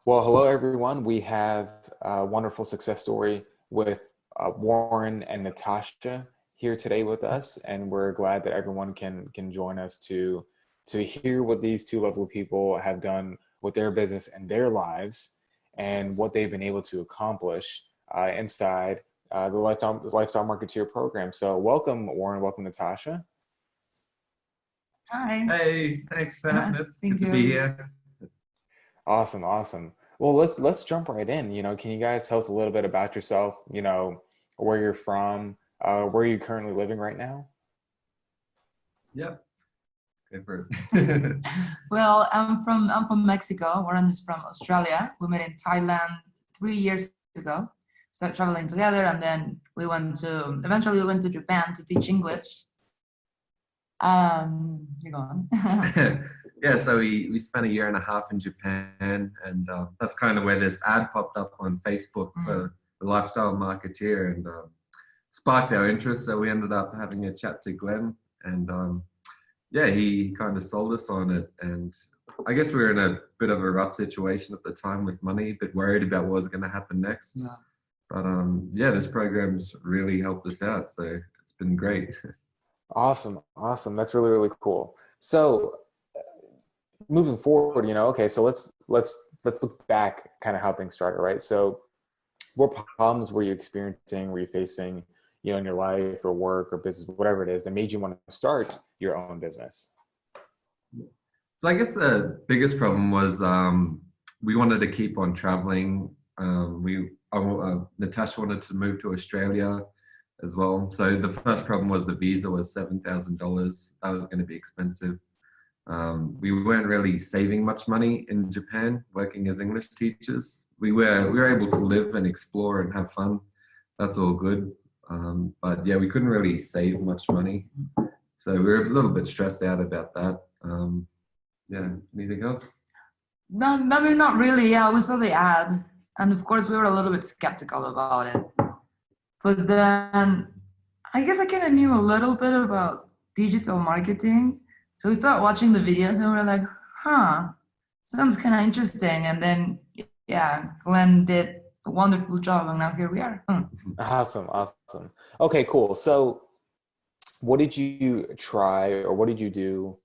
Well, hello everyone. We have a wonderful success story with Warren and Natasha here today with us, and we're glad that everyone can join us to hear what these two lovely people have done with their business and their lives, and what they've been able to accomplish inside the lifestyle marketeer program. So, welcome, Warren. Welcome, Natasha. Hi. Hey, thanks for having us. Good Thank to be you. here. Awesome, awesome. Well, let's jump right in. Can you guys tell us a little bit about yourself? Where you're from, where you're currently living right now? Yep, go for it. Well, I'm from Mexico. Warren is from Australia. We met in Thailand 3 years ago. Started traveling together, and then eventually we went to Japan to teach English. You go on. Yeah, so we spent a year and a half in Japan, and that's kind of where this ad popped up on Facebook Mm. for the lifestyle marketeer and sparked our interest. So we ended up having a chat to Glenn, and yeah, he kind of sold us on it. And I guess we were in a bit of a rough situation at the time with money, a bit worried about what was going to happen next. Yeah. But yeah, this program's really helped us out, so it's been great. Awesome, awesome. That's really, really cool. So, moving forward, okay, so let's look back kind of how things started, right? So, what problems were you experiencing, were you facing, in your life or work or business, whatever it is, that made you want to start your own business? So I guess the biggest problem was we wanted to keep on traveling. Natasha wanted to move to Australia as well. So the first problem was the visa was $7,000. That was going to be expensive. We weren't really saving much money in Japan working as English teachers. We were able to live and explore and have fun. That's all good. But yeah, we couldn't really save much money. So we were a little bit stressed out about that. Yeah, anything else? No, I mean, not really. Yeah, we saw the ad, and of course, we were a little bit skeptical about it. But then, I guess I kind of knew a little bit about digital marketing, so we started watching the videos, and we were like, "Huh, sounds kind of interesting." And then, yeah, Glenn did a wonderful job, and now here we are. Awesome, awesome. Okay, cool. So, what did you try or what did you do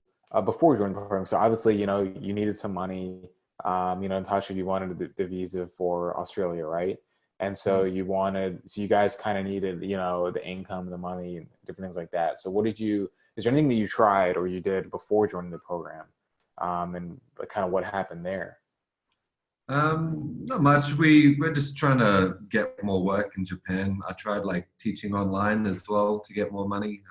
before you joined the program? So obviously, you needed some money. Natasha, you wanted the visa for Australia, right? And so so you guys kind of needed, the income, the money, different things like that. So is there anything that you tried or you did before joining the program? And like kind of what happened there? Not much. We're just trying to get more work in Japan. I tried like teaching online as well to get more money.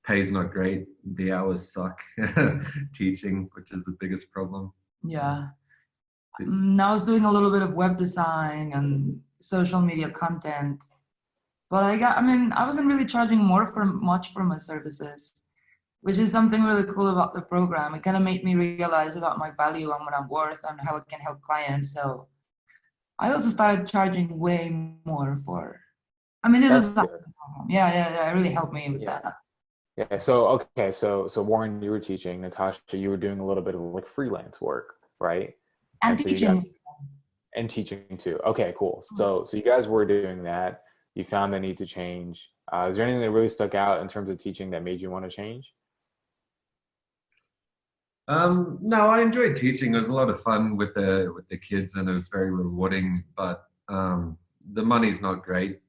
Pay's not great. The hours suck teaching, which is the biggest problem. Yeah. I was doing a little bit of web design and social media content, but I wasn't really charging much for my services, which is something really cool about the program. It kind of made me realize about my value and what I'm worth and how it can help clients. So I also started charging way more this That's was, good. yeah, it really helped me with Yeah. that. Yeah. So, okay. So Warren, you were teaching, Natasha, you were doing a little bit of like freelance work, right? And And so you guys teaching. and teaching too. Okay, cool. So you guys were doing that. You found the need to change. Is there anything that really stuck out in terms of teaching that made you want to change? No, I enjoyed teaching. It was a lot of fun with the kids, and it was very rewarding. But the money's not great,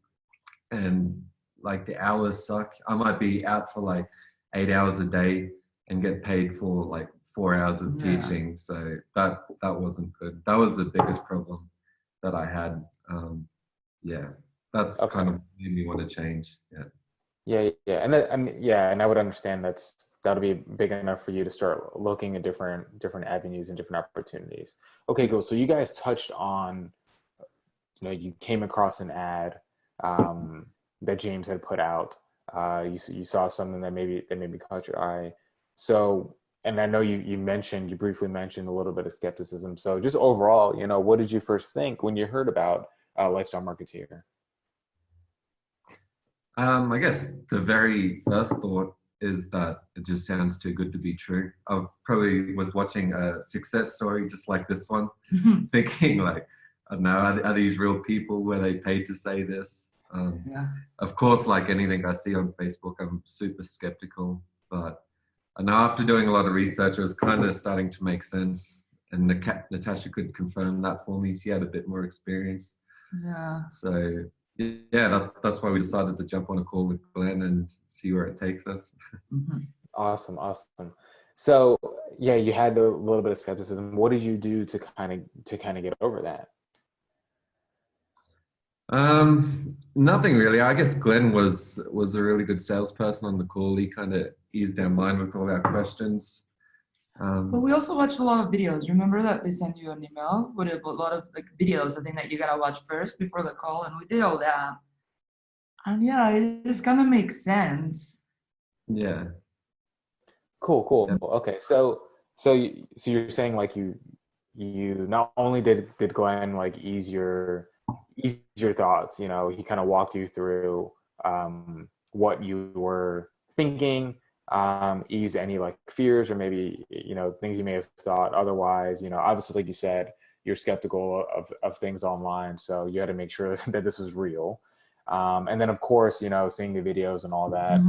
and like the hours suck. I might be out for like 8 hours a day and get paid for like 4 hours of Yeah. teaching. So that wasn't good. That was the biggest problem that I had. Yeah, that's kind Okay. of made me want to change. Yeah. Yeah, yeah. And I would understand that'll be big enough for you to start looking at different avenues and different opportunities. Okay, cool. So you guys touched on, you came across an ad that James had put out. You saw something that maybe caught your eye. So, and I know you briefly mentioned a little bit of skepticism. So just overall, what did you first think when you heard about Lifestyle Marketeer? I guess the very first thought is that it just sounds too good to be true. I probably was watching a success story just like this one, thinking like, I don't know, are these real people? Were they paid to say this? Yeah. Of course, like anything I see on Facebook, I'm super skeptical. But I know after doing a lot of research, it was kind of starting to make sense. And Natasha could confirm that for me. She had a bit more experience. Yeah. So yeah, that's why we decided to jump on a call with Glenn and see where it takes us. Awesome. So yeah, you had a little bit of skepticism. What did you do to kind of get over that? Nothing really. I guess Glenn was a really good salesperson on the call. He kind of eased our mind with all our questions. But we also watched a lot of videos. Remember that they sent you an email with a lot of like videos, I think, that you gotta watch first before the call, and we did all that. And yeah, it just kind of makes sense. Yeah. Cool. Yeah. Okay, so you're saying like you not only did Glenn like ease your thoughts, you know, he kind of walked you through what you were thinking, ease any like fears or maybe, you know, things you may have thought otherwise. You know, obviously, like you said, you're skeptical of things online, so you had to make sure that this was real. And then of course, you know, seeing the videos and all that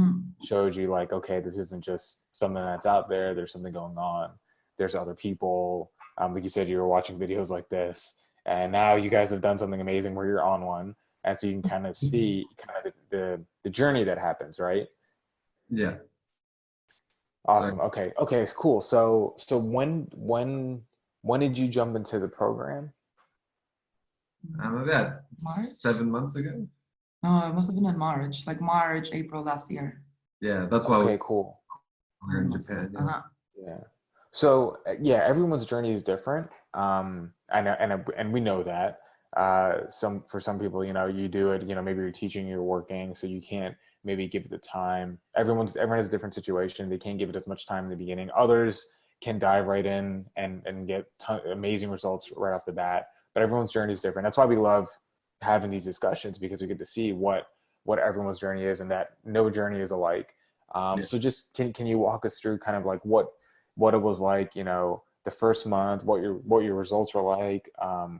showed you like, okay, this isn't just something that's out there. There's something going on. There's other people. Like you said, you were watching videos like this, and now you guys have done something amazing where you're on one, and so you can kind of see kind of the journey that happens, right? Yeah. Awesome. Okay, it's cool. So when did you jump into the program? About March? 7 months ago. No, it must have been in March, like March, April last year. Yeah, that's why Okay, cool. we're in Japan. Yeah. Yeah. So yeah, everyone's journey is different. And we know that. For some people, you know, you do it, you know, maybe you're teaching, you're working, so you can't maybe give it the time. Everyone has a different situation. They can't give it as much time in the beginning. Others can dive right in and get amazing results right off the bat. But everyone's journey is different. That's why we love having these discussions, because we get to see what everyone's journey is, and that no journey is alike. So just can you walk us through kind of like what it was like, you know, the first month, what your results were like?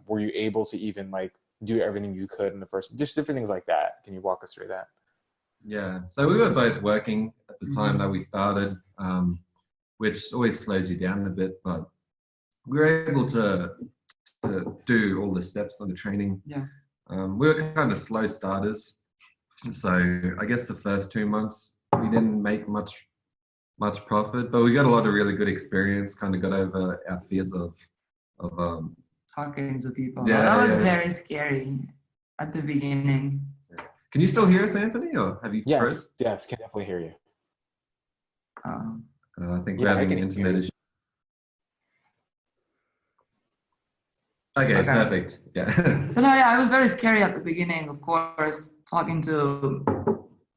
Were you able to even like do everything you could in the first, just different things like that? Can you walk us through that? Yeah. So we were both working at the time that we started, which always slows you down a bit, but we were able to do all the steps on the training. Yeah. We were kind of slow starters. So I guess the first 2 months we didn't make much profit, but we got a lot of really good experience, kind of got over our fears of Talking to people. Yeah, That was yeah. very scary at the beginning. Can you still hear us, Anthony, or have you froze? Yes, can definitely hear you. I think we're Yeah, I having can internet hear you. issues. Okay, perfect. Yeah. So no, yeah, it was very scary at the beginning, of course, talking to,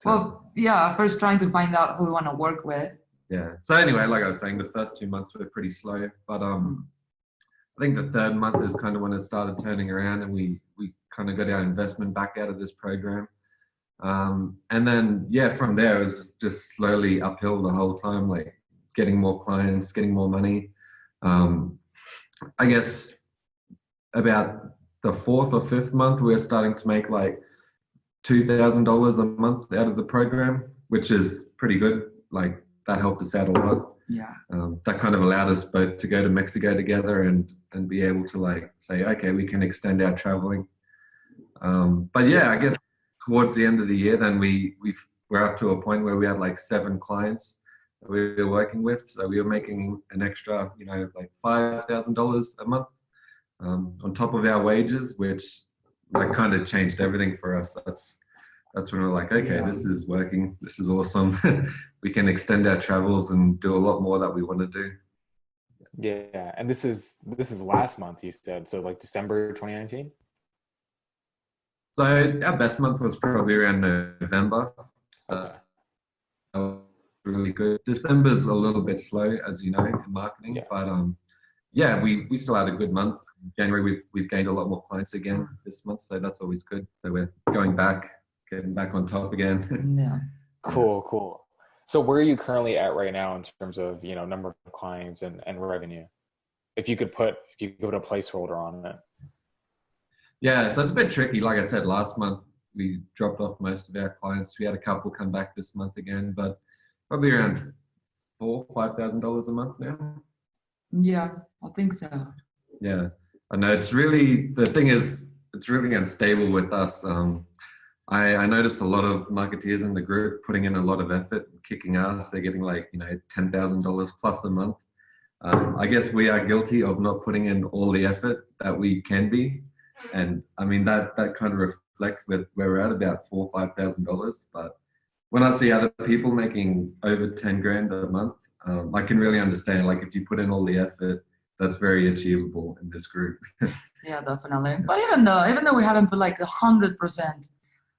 well, yeah, first trying to find out who we want to work with. Yeah. So anyway, like I was saying, the first 2 months were pretty slow, but I think the third month is kind of when it started turning around, and we kind of got our investment back out of this program. And then, yeah, from there, it was just slowly uphill the whole time, like getting more clients, getting more money. I guess about the fourth or fifth month, we were starting to make like $2,000 a month out of the program, which is pretty good. Like that helped us out a lot. Yeah. That kind of allowed us both to go to Mexico together and be able to like say, okay, we can extend our traveling. But yeah, I guess towards the end of the year, then we're up to a point where we had like 7 clients that we were working with. So we were making an extra, you know, like $5,000 a month on top of our wages, which like kind of changed everything for us. That's when we're like, okay, this is working. This is awesome. We can extend our travels and do a lot more that we want to do. Yeah, and this is last month, you said, so like December 2019. So our best month was probably around November. Okay. Really good. December's a little bit slow, as you know, in marketing, but yeah, we still had a good month. January, we've gained a lot more clients again this month, so that's always good. So we're getting back on top again. Yeah. Cool. So where are you currently at right now in terms of, number of clients and revenue? If you could put a placeholder on it. Yeah, so it's a bit tricky. Like I said, last month we dropped off most of our clients. We had a couple come back this month again, but probably around $5,000 a month now. Yeah, I think so. Yeah, I know it's really, the thing is, it's really unstable with us. I noticed a lot of marketeers in the group putting in a lot of effort, kicking ass. They're getting like, $10,000 plus a month. I guess we are guilty of not putting in all the effort that we can be. And I mean, that kind of reflects with where we're at, about $4,000 or $5,000. But when I see other people making over 10 grand a month, I can really understand, like, if you put in all the effort, that's very achievable in this group. Yeah, definitely. But even though we haven't put like 100%,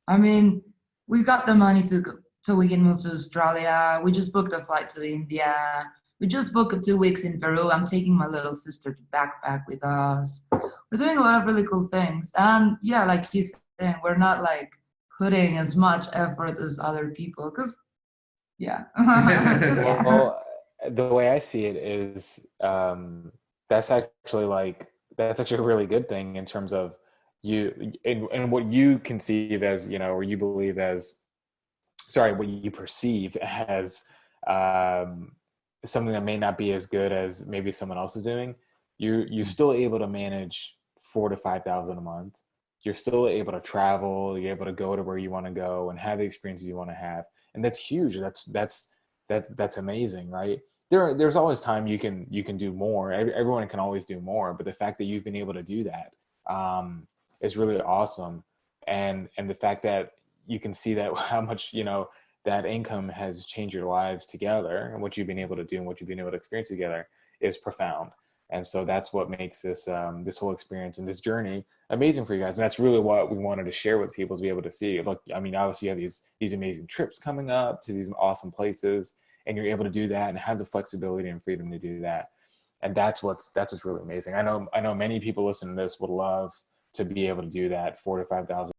I mean, we got the money so we can move to Australia. We just booked a flight to India. We just booked 2 weeks in Peru. I'm taking my little sister to backpack with us. We're doing a lot of really cool things. And yeah, like he's saying, we're not like putting as much effort as other people because, yeah. Well, the way I see it is that's actually a really good thing in terms of you and what you conceive as, or you believe as, what you perceive as something that may not be as good as maybe someone else is doing. You're still able to manage 4,000 to 5,000 a month. You're still able to travel. You're able to go to where you want to go and have the experiences you want to have, and that's huge. That's amazing, right? There's always time you can do more. Everyone can always do more, but the fact that you've been able to do that is really awesome, and the fact that you can see that how much that income has changed your lives together, and what you've been able to do and what you've been able to experience together is profound. And so that's what makes this this whole experience and this journey amazing for you guys. And that's really what we wanted to share with people, to be able to see. Look, I mean, obviously you have these amazing trips coming up to these awesome places, and you're able to do that and have the flexibility and freedom to do that. And that's what's really amazing. I know many people listening to this would love to be able to do that, 4,000 to 5,000